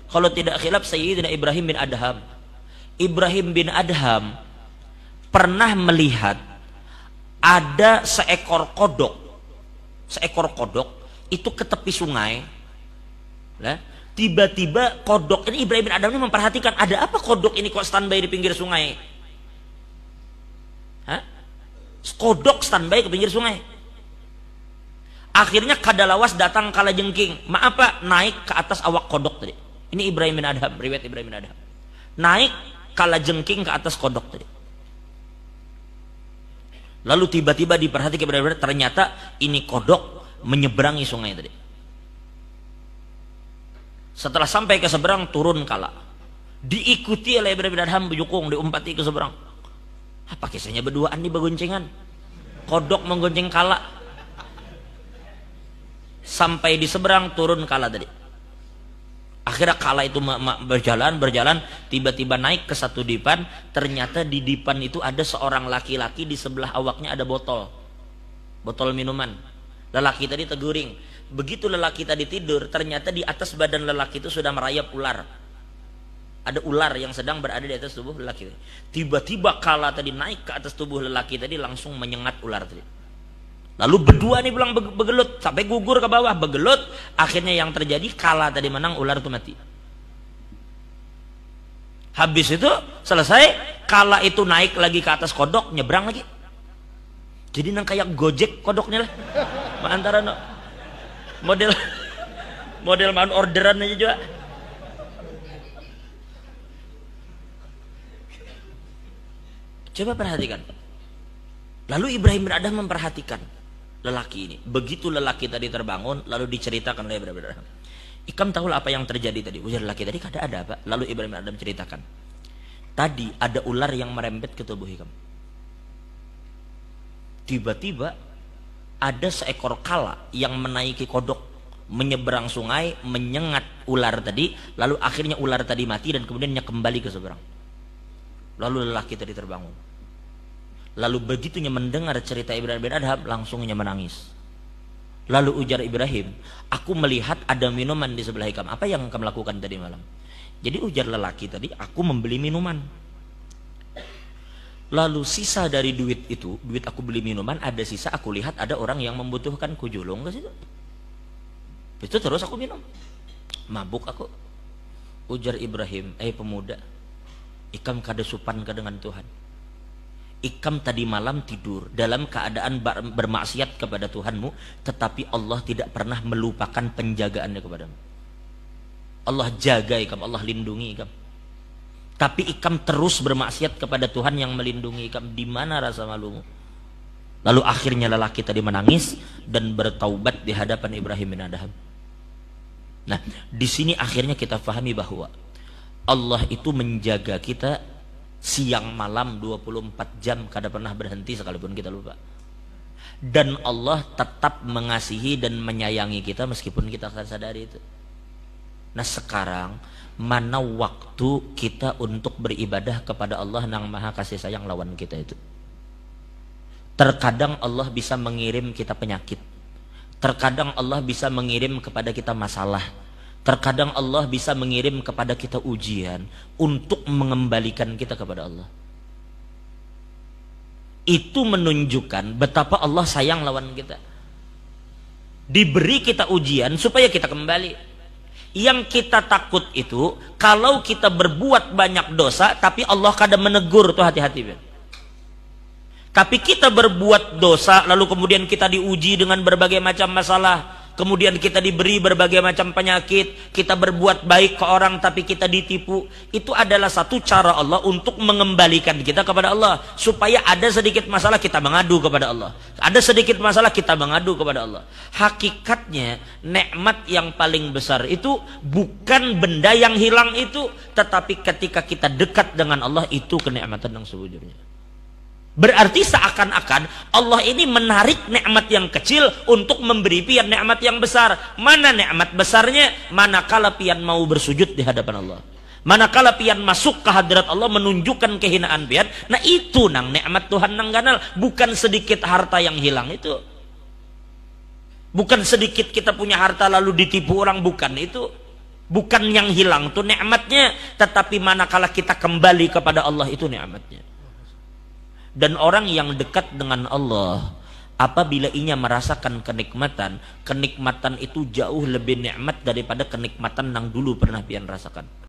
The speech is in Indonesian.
Kalau tidak khilaf Sayyidina Ibrahim bin Adham. Ibrahim bin Adham pernah melihat ada seekor kodok. Seekor kodok itu ke tepi sungai. Tiba-tiba kodok ini, Ibrahim bin Adham ini memperhatikan, ada apa kodok ini kok standby di pinggir sungai? Kodok standby ke pinggir sungai. Akhirnya kadalawas datang kala jengking. Maaf Pak, naik ke atas awak kodok tadi. Ini Ibrahim bin Adham, riwayat Ibrahim bin Adham. Naik kala jengking ke atas kodok tadi. Lalu tiba-tiba diperhatikan benar-benar, ternyata ini kodok menyeberangi sungai tadi. Setelah sampai ke seberang, turun kala. Diikuti oleh Ibrahim bin Adham, bujukung, diumpati ke seberang. Apa kisahnya berduaan nih begoncengan? Kodok menggonceng kala. Sampai di seberang, turun kala tadi. Akhirnya kala itu berjalan, tiba-tiba naik ke satu dipan. Ternyata di dipan itu ada seorang laki-laki, di sebelah awaknya ada botol minuman. Lelaki tadi teguring. Begitu lelaki tadi tidur, ternyata di atas badan lelaki itu sudah merayap ular. Ada ular yang sedang berada di atas tubuh lelaki. Tiba-tiba kala tadi naik ke atas tubuh lelaki tadi, langsung menyengat ular tadi. Lalu berdua nih bilang begelut, sampai gugur ke bawah, begelut. Akhirnya yang terjadi, kala tadi menang, ular itu mati. Habis itu selesai, kala itu naik lagi ke atas kodok, nyebrang lagi. Jadi nang kayak Gojek kodoknya lah. Antara no, model man orderan aja juga. Coba perhatikan. Lalu Ibrahim bin Adham memperhatikan lelaki ini. Begitu lelaki tadi terbangun, lalu diceritakan oleh Ibrahim bin Adham. Ikam tahu apa yang terjadi tadi? Ujar lelaki tadi, kada ada apa? Lalu Ibrahim bin Adham ceritakan. Tadi ada ular yang merembet ke tubuh Ikam. Tiba-tiba ada seekor kala yang menaiki kodok, menyeberang sungai, menyengat ular tadi, lalu akhirnya ular tadi mati dan kemudiannya kembali ke seberang. Lalu lelaki tadi terbangun. Lalu begitunya mendengar cerita Ibrahim bin Adham, langsungnya menangis. Lalu ujar Ibrahim, aku melihat ada minuman di sebelah Ikam. Apa yang kamu lakukan tadi malam? Jadi ujar lelaki tadi, aku membeli minuman. Lalu sisa dari duit itu, duit aku beli minuman, ada sisa, aku lihat ada orang yang membutuhkan, kujulung ke situ. Itu terus aku minum. Mabuk aku. Ujar Ibrahim, pemuda, Ikam kada supan ke dengan Tuhan. Ikam tadi malam tidur dalam keadaan bermaksiat kepada Tuhanmu, tetapi Allah tidak pernah melupakan penjagaannya kepadamu. Allah jaga Ikam, Allah lindungi Ikam. Tapi Ikam terus bermaksiat kepada Tuhan yang melindungi Ikam. Di mana rasa malumu? Lalu akhirnya lelaki tadi menangis dan bertaubat di hadapan Ibrahim bin Adham. Nah, di sini akhirnya kita pahami bahwa Allah itu menjaga kita siang malam 24 jam, kada pernah berhenti sekalipun kita lupa. Dan Allah tetap mengasihi dan menyayangi kita meskipun kita akan sadari itu. Nah sekarang, mana waktu kita untuk beribadah kepada Allah yang maha kasih sayang lawan kita itu? Terkadang Allah bisa mengirim kita penyakit. Terkadang Allah bisa mengirim kepada kita masalah. Terkadang Allah bisa mengirim kepada kita ujian untuk mengembalikan kita kepada Allah. Itu menunjukkan betapa Allah sayang lawan kita. Diberi kita ujian supaya kita kembali. Yang kita takut itu kalau kita berbuat banyak dosa tapi Allah kadang menegur, tuh hati-hati. Tapi kita berbuat dosa lalu kemudian kita diuji dengan berbagai macam masalah. Kemudian kita diberi berbagai macam penyakit, kita berbuat baik ke orang tapi kita ditipu. Itu adalah satu cara Allah untuk mengembalikan kita kepada Allah. Supaya ada sedikit masalah kita mengadu kepada Allah. Ada sedikit masalah kita mengadu kepada Allah. Hakikatnya nikmat yang paling besar itu bukan benda yang hilang itu, tetapi ketika kita dekat dengan Allah, itu kenikmatan yang sejujurnya. Berarti seakan-akan Allah ini menarik nikmat yang kecil untuk memberi pian nikmat yang besar. Mana nikmat besarnya? Manakala pian mau bersujud di hadapan Allah. Manakala pian masuk ke hadirat Allah menunjukkan kehinaan pian. Nah itu nang nikmat Tuhan nang ganal. Bukan sedikit harta yang hilang itu. Bukan sedikit kita punya harta lalu ditipu orang, bukan itu. Bukan yang hilang tuh nikmatnya, tetapi manakala kita kembali kepada Allah itu nikmatnya. Dan orang yang dekat dengan Allah, apabila ia merasakan kenikmatan, kenikmatan itu jauh lebih nikmat daripada kenikmatan yang dulu pernah pian rasakan.